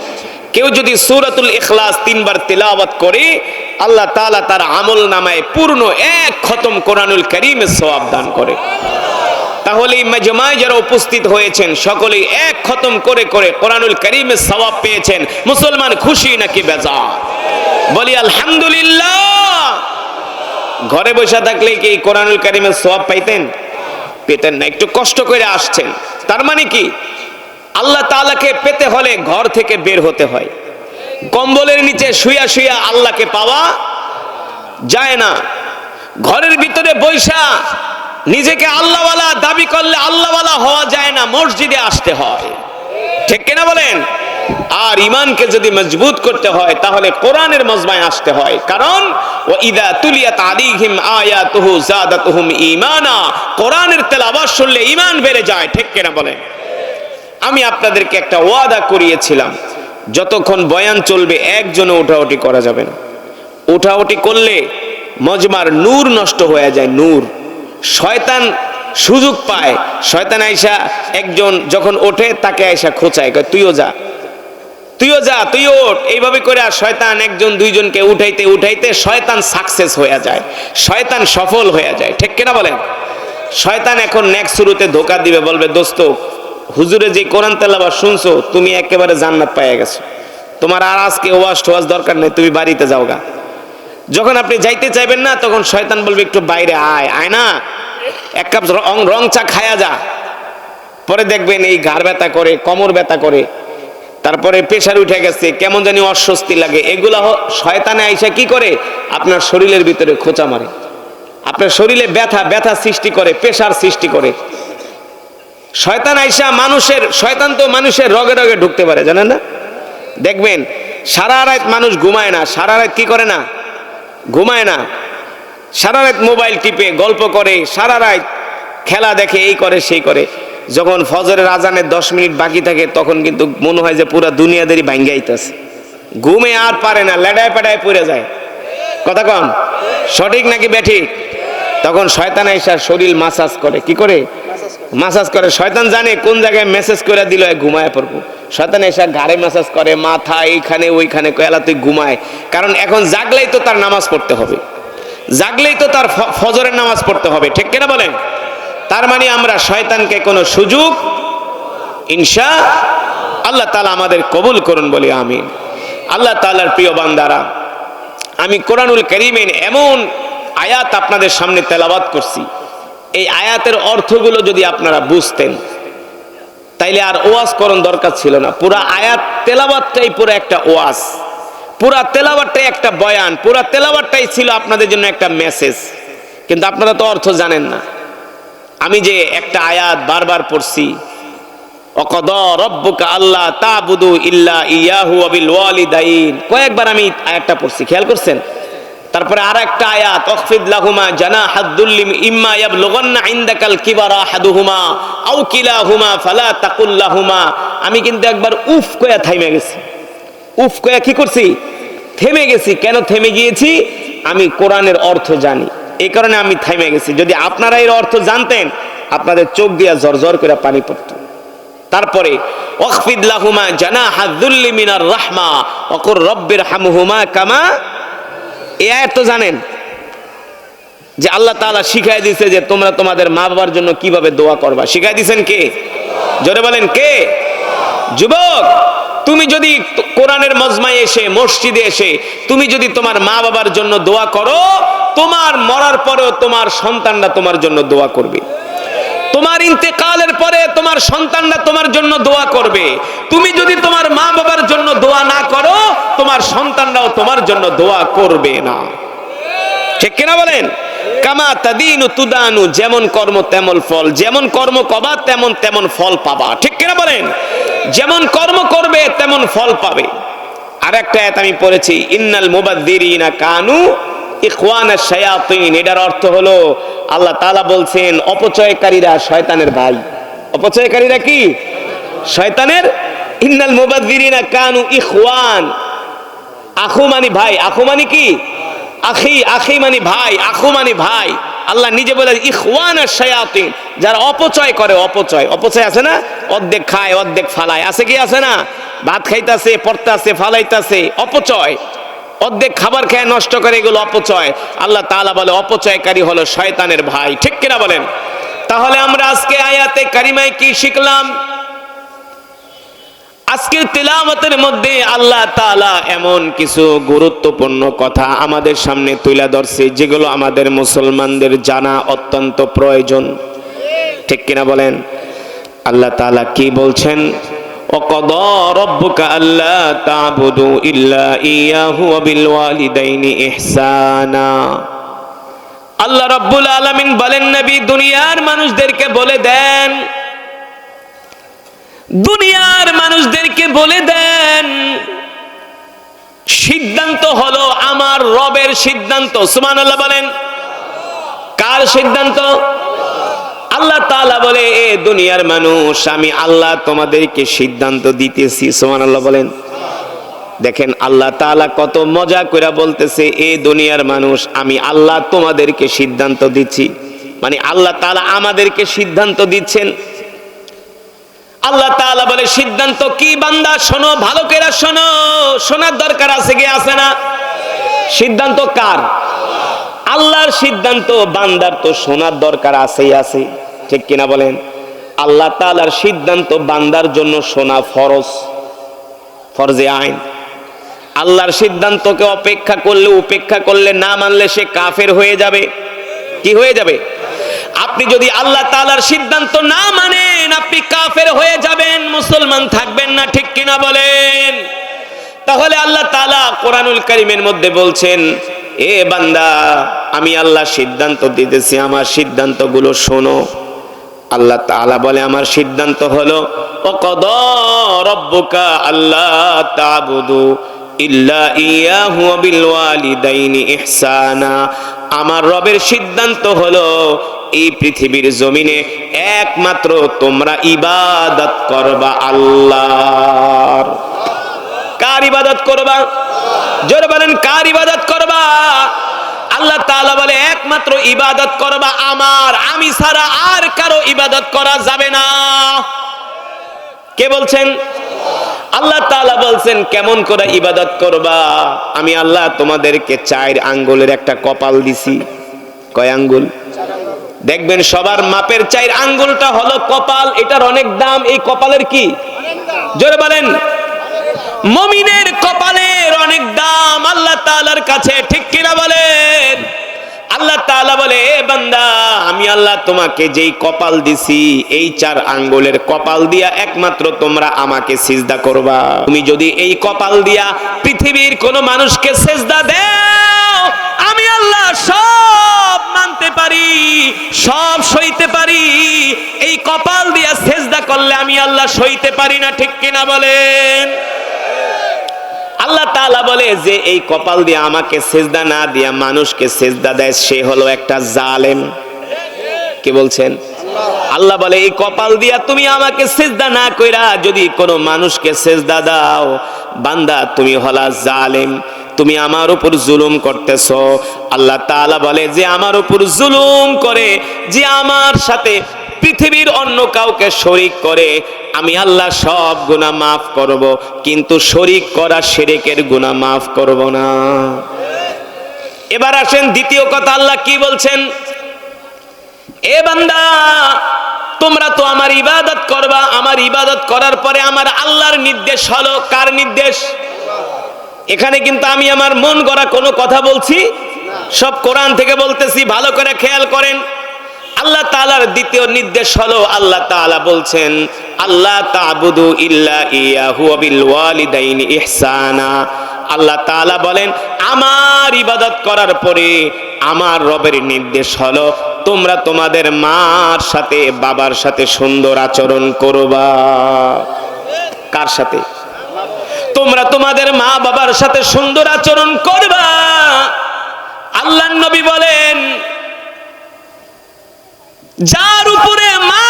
কেউ যদি সূরাতুল ইখলাস 3 বার তেলাওয়াত করে, আল্লাহ তাআলা তার আমলনামায় পূর্ণ 1 খতম কোরআনুল কারীমের সওয়াব দান করে। তাহলে এই মাজমায় যারা উপস্থিত হয়েছেন সকলেই 1 খতম করে করে কোরআনুল কারীমের সওয়াব পেয়েছেন। মুসলমান খুশি নাকি বেজার? বলি আলহামদুলিল্লাহ। ঘরে বসে থাকলে কি কোরআনুল কারীমের সওয়াব পাইতেন? পেতেন না। একটু কষ্ট করে আসছেন, তার মানে কি আল্লাহ তাআলাকে পেতে হলে ঘর থেকে বের হতে হয়। কম্বলের নিচে শুয়া শুয়া আল্লাহকে পাওয়া যায় না। ঘরের ভিতরে বৈশা নিজেকে আল্লাহওয়ালা দাবি করলে আল্লাহওয়ালা হওয়া যায় না, মসজিদে আসতে হয়, ঠিক কিনা বলেন? আর ঈমানকে যদি মজবুত করতে হয় তাহলে কোরআনের মজমায় আসতে হয়, কারণ ওয়াইদা তুলিয়াত আলাইহিম আয়াতুহু যাদাতুহুম ঈমানা, কোরআনের তেলাওয়াত শুনলে ঈমান বেড়ে যায়, ঠিক কিনা বলেন? আমি আপনাদেরকে একটা ওয়াদা করিয়েছিলাম, যতক্ষণ বয়ান চলবে একজনও উঠাউঠি করা যাবে না। উঠাউঠি করলে মজমার নূর নষ্ট হয়ে যায়, নূর। শয়তান সুযোগ পায়, শয়তান আইসা একজন যখন ওঠে তাকে আইসা খোঁচায়, কয় তুইও যা, তুইও যা, তুইও ওঠ, এইভাবে করে। আর শয়তান একজন দুইজনকে উঠাইতে উঠাইতে শয়তান সাকসেস হয়ে যায়, শয়তান সফল হয়ে যায়, ঠিক কিনা বলেন? শয়তান এখন নেক্সট শুরুতে ধোকা দিবে, বলবে দোস্ত হুজুরে যে কোরআন তেলাওয়াত শুনছো তুমি একেবারে জান্নাত পেয়ে গেছো, তোমার আর আজকে ওয়াজ টোয়াজ দরকার নেই, তুমি বাড়িতে যাও গা। যখন আপনি যাইতে চাইবেন না তখন শয়তান বলবে একটু বাইরে আয়, আয় না, এক কাপ রং চা খায়া যা। পরে দেখবেন এই ঘাড় ব্যথা করে, কোমর ব্যথা করে, তারপরে প্রেশার উঠে গেছে, কেমন জানি অস্বস্তি লাগে। এগুলা শয়তানে আইসা কি করে? আপনার শরীরের ভিতরে খোঁচা মারে, আপনার শরীরে ব্যথা ব্যথা সৃষ্টি করে, প্রেশার সৃষ্টি করে। শয়তান আইসা শয়তান তো মানুষের রগে রগে ঢুকতে পারে, জানেন না? দেখবেন সারা রাত মানুষ ঘুমায় না, সারা রাত কি করে না? ঘুমায় না, সারা রাত মোবাইল টিপে গল্প করে, সারা রাত খেলা দেখে, এই করে সেই করে। যখন ফজরের আজানের 10 মিনিট বাকি থাকে তখন কিন্তু মনে হয় যে পুরা দুনিয়াদেরই ভাঙ্গাইতেছে, ঘুমে আর পারে না, লেডায় পেডায় পড়ে যায়। কথা কন সঠিক নাকি ব্যাঠিক? তখন শয়তান আইসা শরীর মাসাজ করে, কি করে? মাসাজ করে। শয়তান জানে কোন জায়গায় মেসেজ করে দিল ঘুমায় পড়বো। শয়তান এসে ঘাড়ে মাসাজ করে, মাথা এইখানে ওইখানে, কয়লা তুই ঘুমায়। কারণ এখন জাগলেই তো তার নামাজ পড়তে হবে, জাগলেই তো তার ফজরের নামাজ পড়তে হবে, ঠিক কিনা বলেন? তার মানে আমরা শয়তানকে কোনো সুযোগ ইনশাআল্লাহ তাআলা আমাদের কবুল করুন বলি আমিন। আল্লাহ তাআলার প্রিয় বান্দারা, আমি কোরআনুল কারীমের এমন আয়াত আপনাদের সামনে তেলাওয়াত করছি, এই আয়াতের অর্থগুলো যদি আপনারা বুঝতেন তাইলে আর ওয়াজ করণ দরকার ছিল না। পুরা আয়াত তেলাওয়াতটাই পুরো একটা ওয়াজ, পুরা তেলাওয়াতটাই একটা বয়ান, পুরা তেলাওয়াতটাই ছিল আপনাদের জন্য একটা মেসেজ। কিন্তু আপনারা তো অর্থ জানেন না। আমি যে একটা আয়াত বারবার পড়ছি, ওয়াকাদা রাব্বুকা আল্লা তা'বুদু ইল্লা ইয়াহু ওয়া বিল ওয়ালিদাইন, কয়েকবার আমি আয়াতটা পড়ছি, খেয়াল করছেন? তারপরে আর একটা আয়াত, ওয়াখফিদ লাহুমা জানাহাদ দুল্লি ইম্মা ইয়াবলুগান্না ইনদাকাল কিবারা আহাদুহুমা আও কিলাহুমা ফালা তাকুল লাহুমা। আমি কিন্তু একবার উফ কয়া থাইমে গেছি, উফ কয়া কি করছি? থেমে গেছি। কেন থেমে গিয়েছি? আমি কোরআনের অর্থ জানি, এই কারণে আমি থাইমে গেছি। যদি আপনারা এর অর্থ জানতেন আপনাদের চোখ দিয়া জরজর করে পানি পড়তো। তারপরে ওয়াখফিদ লাহুমা জানাহাদ দুল্লি মিনার রাহমা ওয়া কুর রাব্বিরহামহুমা কামা। এই আয়াত তো জানেন যে আল্লাহ তাআলা শিখাই দিয়েছে যে তোমরা তোমাদের মা বাবার জন্য কিভাবে দোয়া করবা। শিখাই দিয়েছেন কে? জোরে বলেন কে? যুবক, তুমি যদি কোরআনের মজমায় এসে, মসজিদে এসে তুমি যদি তোমার মা বাবার জন্য দোয়া করো, তোমার মরার পরেও তোমার সন্তানরা তোমার জন্য দোয়া করবে। তোমার ইন্তেকালের পরে তোমার সন্তানরা তোমার জন্য দোয়া করবে। তুমি যদি তোমার মা বাবার জন্য দোয়া না করো, তোমার সন্তানরাও তোমার জন্য দোয়া করবে না, ঠিক কিনা বলেন? কামা তাদিনু তুদানু, যেমন কর্ম তেমন ফল, যেমন কর্ম করবা তেমন তেমন ফল পাবা, ঠিক কিনা বলেন? যেমন কর্ম করবে তেমন ফল পাবে। আর একটা আয়াত আমি পড়েছি, ইন্নাল মুবাদদিরিনা কানু ইখওয়ানাশ শায়াতিন। এটার অর্থ হলো আল্লাহ তাআলা বলছেন অপচয়কারীরা শয়তানের ভাই। অপচয়কারীরা কি? শয়তানের। ইন্নাল মুবাদদিরিনা কানু ইখওয়ান, আখু মানে ভাই, আখু মানে কি? আখি, আখি মানে ভাই, আখু মানে ভাই। আল্লাহ নিজে বলে ইখওয়ানাশ শায়াতিন, যারা অপচয় করে। অপচয়, অপচয় আছে না? অর্ধেক খায় অর্ধেক ফালায়, আছে কি আছে না? ভাত খাইতাছে, পড়তাছে, ফালাইতাছে, অপচয়। অর্ধেক খাবার খেয়ে নষ্ট করে, এগুলো অপচয়। আল্লাহ তাআলা বলে অপচয়কারী হলো শয়তানের ভাই, ঠিক কিনা বলেন? তাহলে আমরা আজকে আয়াতে কারিমায় কি শিখলাম? আজকের তিলাওয়াতের মধ্যে আল্লাহ তাআলা এমন কিছু গুরুত্বপূর্ণ কথা আমাদের সামনে তুলে ধরছে, যেগুলো আমাদের মুসলমানদের জানা অত্যন্ত প্রয়োজন, ঠিক কিনা বলেন? আল্লাহ তাআলা কি বলছেন? ওয়াকাদা রাব্বুকা আল্লা তা'বুদু ইল্লা ইয়াহু ওয়া বিল ওয়ালিদাইনি ইহসানা। আল্লাহ রাব্বুল আলামিন বলেন, নবী দুনিয়ার মানুষদেরকে বলে দেন, দুনিয়ার মানুষদেরকে বলে দেন, সিদ্ধান্ত হলো আমার রবের সিদ্ধান্ত। সুবহানাল্লাহ বলেন। কার সিদ্ধান্ত? আল্লাহ তাআলা বলে, এ দুনিয়ার মানুষ, আমি আল্লাহ তোমাদেরকে সিদ্ধান্ত দিতেছি। সুবহানাল্লাহ বলেন। দেখেন আল্লাহ তাআলা কত মজা করে বলতেছে, এ দুনিয়ার মানুষ, আমি আল্লাহ তোমাদেরকে সিদ্ধান্ত দিচ্ছি। মানে আল্লাহ তাআলা আমাদেরকে সিদ্ধান্ত দিচ্ছেন। আল্লাহ তাআলা বলে, সিদ্ধান্ত কি বান্দা? শোনো, ভালো করে শোনো। শোনার দরকার আছে কি আছে না? সিদ্ধান্ত কার? আল্লাহর সিদ্ধান্ত। বান্দার তো শোনার দরকার আছেই আছে, ঠিক কিনা বলেন? আল্লাহ তাআলার সিদ্ধান্ত বান্দার জন্য শোনা ফরজ, ফরজে আইন। আল্লাহর সিদ্ধান্তকে অপেক্ষা করলে, উপেক্ষা করলে, না মানলে সে কাফের হয়ে যাবে। কি হয়ে যাবে? আপনি যদি আল্লাহ তাআলার সিদ্ধান্ত না মানেন, আপনি কাফের হয়ে যাবেন, মুসলমান থাকবেন না, ঠিক কিনা বলেন? তাহলে আল্লাহ তাআলা কোরআনুল কারীমের মধ্যে বলছেন, এ বান্দা, আমি আল্লাহ সিদ্ধান্ত দিতেছি, আমার সিদ্ধান্তগুলো শোনো। আল্লাহ তাআলা বলে, আমার সিদ্ধান্ত হলো, ওয়াকাদা রাব্বুকা আল্লা তা'বুদু ইল্লা ইয়াহু ওয়া বিল ওয়ালিদাইনি ইহসানা। আমার রবের সিদ্ধান্ত হলো, এই পৃথিবীর জমিনে একমাত্র তোমরা ইবাদত করবা আল্লাহর। কার ইবাদত করবা? জোরে বলেন, কার ইবাদত করবা? আল্লাহ তাআলা বলে, একমাত্র ইবাদত করবা আমার, আমি ছাড়া আর কারো ইবাদত করা যাবে না। কে বলছেন? আল্লাহ তাআলা বলছেন, কেমন করে ইবাদত করবা? আমি আল্লাহ তোমাদেরকে 4 আঙ্গুলের একটা কপাল দিছি। কয় আঙ্গুল? দেখবেন সবার মাপের 4 আঙ্গুলটা হলো কপাল। এটার অনেক দাম। এই কপালের কি? জোরে বলেন। মুমিনের কপালের অনেক দাম আল্লাহ তাআলার কাছে, ঠিক কিনা বলেন? আল্লাহ তাআলা বলে, এ বান্দা, আমি আল্লাহ তোমাকে যেই কপাল দিছি, এই 4 আঙ্গুলের কপাল দিয়া একমাত্র তোমরা আমাকে সিজদা করবা। তুমি যদি এই কপাল দিয়া পৃথিবীর কোন মানুষকে সিজদা দাও, আমি আল্লাহ সব মানতে পারি, সব সইতে পারি। এই কপাল দিয়া সিজদা করলে আমি আল্লাহ সইতে পারি না, ঠিক কিনা বলেন? আল্লাহ তাআলা বলে, যে এই কপাল দিয়ে আমাকে সিজদা না দিয়া মানুষকে সিজদা দেয়, সে হলো একটা জালেম। কে বলছেন? আল্লাহ বলে, এই কপাল দিয়া তুমি আমাকে সিজদা না কইরা যদি কোনো মানুষকে সিজদা দাও, বান্দা তুমি হলা জালেম, তুমি আমার উপর জুলুম করতেছো। আল্লাহ তাআলা বলে, যে আমার উপর জুলুম করে, যে আমার সাথে পৃথিবীর অন্য কাউকে শরীক করে, আমি আল্লাহ সব গুনাহ মাফ করব, কিন্তু শরীক করা শিরকের গুনাহ মাফ করব না। এবার আসেন দ্বিতীয় কথা, আল্লাহ কি বলছেন? এ বান্দা, তোমরা তো আমার ইবাদত করবা, আমার ইবাদত করার পরে আমার আল্লাহর নির্দেশ হলো। কার নির্দেশ? এখানে কিন্তু আমি আমার মন গড়া কোনো কথা বলছি, সব কোরআন থেকে বলতেছি, ভালো করে খেয়াল করেন। আল্লাহ তাআলার দ্বিতীয় নির্দেশ হলো, আল্লাহ তাআলা বলছেন, আল্লাহ তা'বুদু ইল্লা ইয়াহু ওয়া বিল ওয়ালিদাইনি ইহসানা। আল্লাহ তাআলা বলেন, আমার ইবাদত করার পরে আমার রবের নির্দেশ হলো, তোমরা তোমাদের মার সাথে, বাবার সাথে সুন্দর আচরণ করবা। কার সাথে? তোমরা তোমাদের মা বাবার সাথে সুন্দর আচরণ করবা। আল্লাহর নবী বলেন, যার উপরে মা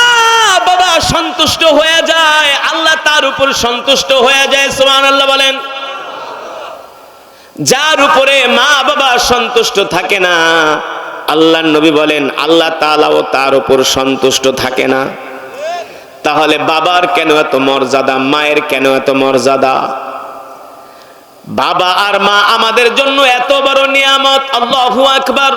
বাবা সন্তুষ্ট হয়ে যায়, আল্লাহ তার উপর সন্তুষ্ট হয়ে যায়। সুবহানাল্লাহ বলেন। যার উপরে মা বাবা সন্তুষ্ট থাকে না, আল্লাহর নবী বলেন, আল্লাহ তাআলাও তার উপর সন্তুষ্ট থাকে না। তাহলে বাবার কেন এত মর্যাদা, মায়ের কেন এত মর্যাদা? বাবা আর মা আমাদের জন্য এত বড় নিয়ামত। আল্লাহু আকবার।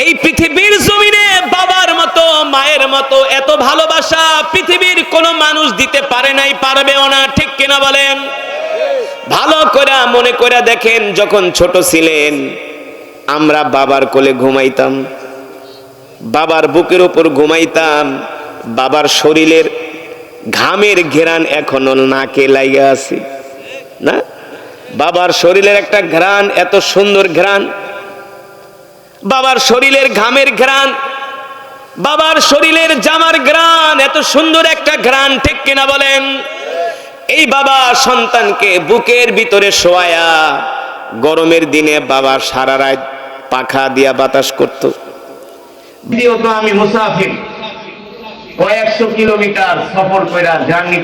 এই পৃথিবীর জমিনে বাবার মতো, মায়ের মতো এত ভালোবাসা পৃথিবীর কোন মানুষ দিতে পারে নাই, পারবেও না, ঠিক কিনা বলেন? ভালো করে মনে করে দেখেন, যখন ছোট ছিলেন আমরা বাবার কোলে ঘুমাইতাম, বাবার বুকের উপর ঘুমাইতাম, বাবার শরীরের ঘামের ঘ্রাণ এখনো নাকে লাগা আছে না? বাবার শরীরের একটা ঘ্রাণ, এত সুন্দর ঘ্রাণ। বাবার শরীরের ঘামের ঘ্রাণ, বাবার শরীরের জামার ঘ্রাণ, এত সুন্দর একটা ঘ্রাণ, ঠিক কিনা বলেন? এই বাবা সন্তানকে বুকের ভিতরে শোয়ায়া, গরমের দিনে বাবা সারা রাত পাখা দিয়া বাতাস করত। দ্বিতীয়ত আমি মুসাফির, কয়েকশো কিলোমিটার সফর করে জার্নি